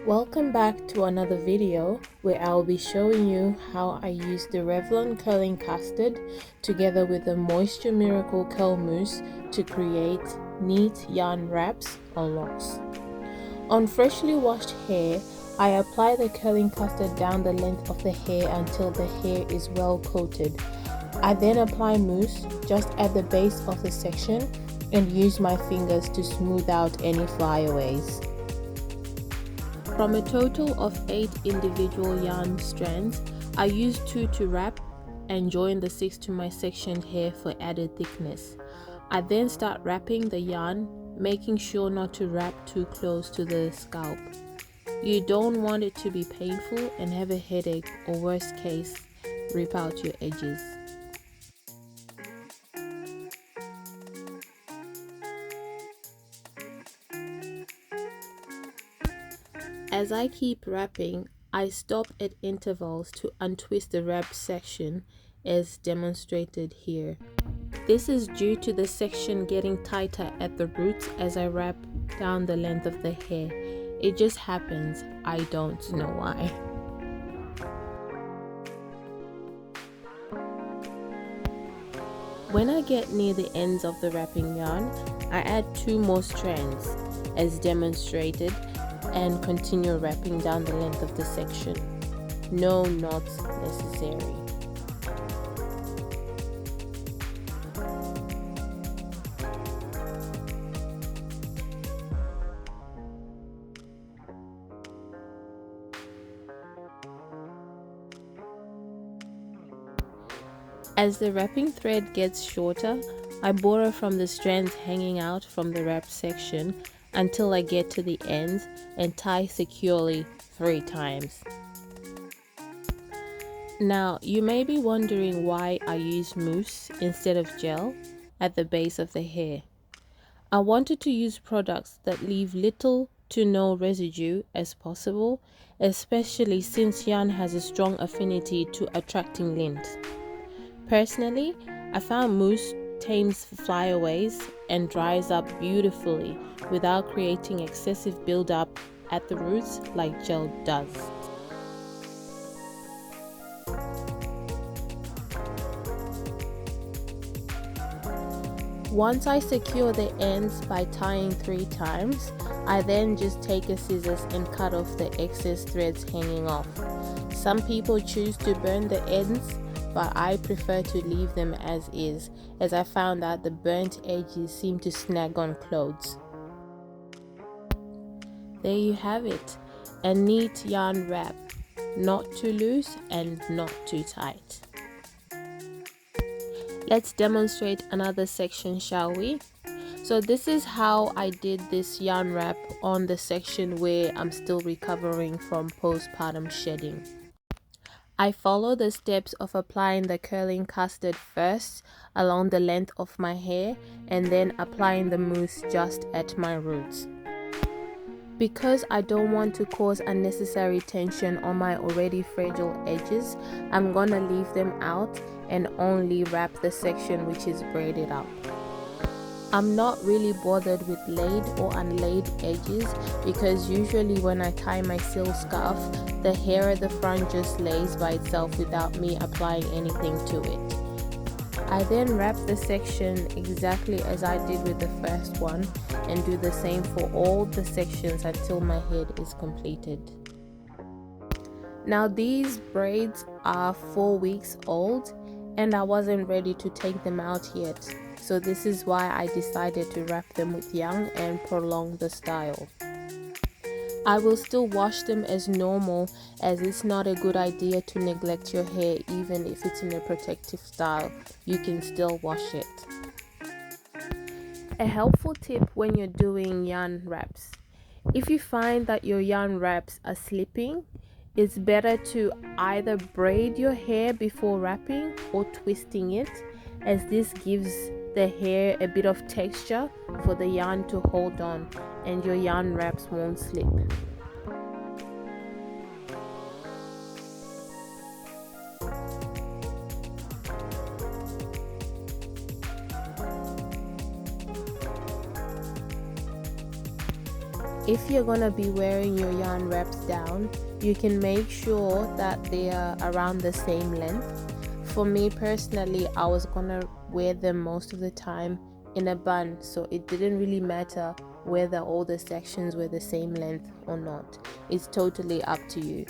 Welcome back to another video where I'll be showing you how I use the Revlon curling custard together with the Moisture Miracle curl mousse to create neat yarn wraps or locks. On freshly washed hair, I apply the curling custard down the length of the hair until the hair is well coated. I then apply mousse just at the base of the section and use my fingers to smooth out any flyaways. From a total of 8 individual yarn strands, I use 2 to wrap and join the 6 to my sectioned hair for added thickness. I then start wrapping the yarn, making sure not to wrap too close to the scalp. You don't want it to be painful and have a headache, or worst case, rip out your edges. As I keep wrapping, I stop at intervals to untwist the wrap section as demonstrated here. This is due to the section getting tighter at the roots as I wrap down the length of the hair. It just happens, I don't know why. When I get near the ends of the wrapping yarn, I add 2 more strands as demonstrated and continue wrapping down the length of the section. No knots necessary. As the wrapping thread gets shorter, I borrow from the strands hanging out from the wrap section until I get to the ends and tie securely 3 times. Now, you may be wondering why I use mousse instead of gel at the base of the hair. I wanted to use products that leave little to no residue as possible, especially since yarn has a strong affinity to attracting lint. Personally, I found mousse tames flyaways and dries up beautifully without creating excessive buildup at the roots like gel does. Once I secure the ends by tying 3 times, I then just take a scissors and cut off the excess threads hanging off. Some people choose to burn the ends, but I prefer to leave them as is, as I found that the burnt edges seem to snag on clothes. There you have it, a neat yarn wrap, not too loose and not too tight. Let's demonstrate another section, shall we? So this is how I did this yarn wrap on the section where I'm still recovering from postpartum shedding. I follow the steps of applying the curling custard first along the length of my hair and then applying the mousse just at my roots. Because I don't want to cause unnecessary tension on my already fragile edges, I'm gonna leave them out and only wrap the section which is braided up. I'm not really bothered with laid or unlaid edges because usually when I tie my silk scarf, the hair at the front just lays by itself without me applying anything to it. I then wrap the section exactly as I did with the first one and do the same for all the sections until my head is completed. Now these braids are 4 weeks old and I wasn't ready to take them out yet. So this is why I decided to wrap them with yarn and prolong the style. I will still wash them as normal, as it's not a good idea to neglect your hair even if it's in a protective style. You can still wash it. A helpful tip when you're doing yarn wraps. If you find that your yarn wraps are slipping, it's better to either braid your hair before wrapping or twisting it, as this gives the hair a bit of texture for the yarn to hold on and your yarn wraps won't slip. if you're gonna be wearing your yarn wraps down, you can make sure that they are around the same length. For me personally, I was gonna wear them most of the time in a bun, so it didn't really matter whether all the sections were the same length or not. It's totally up to you.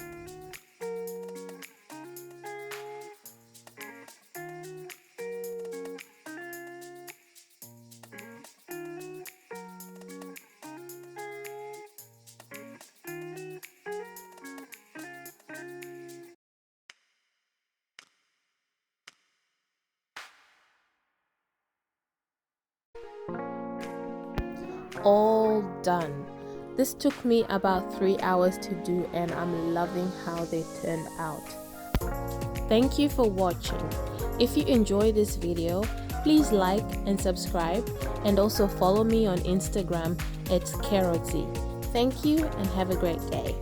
All done. This took me about 3 hours to do, and I'm loving how they turned out. Thank you for watching. If you enjoyed this video, please like and subscribe, and also follow me on Instagram. It's Carrotsy. Thank you and have a great day.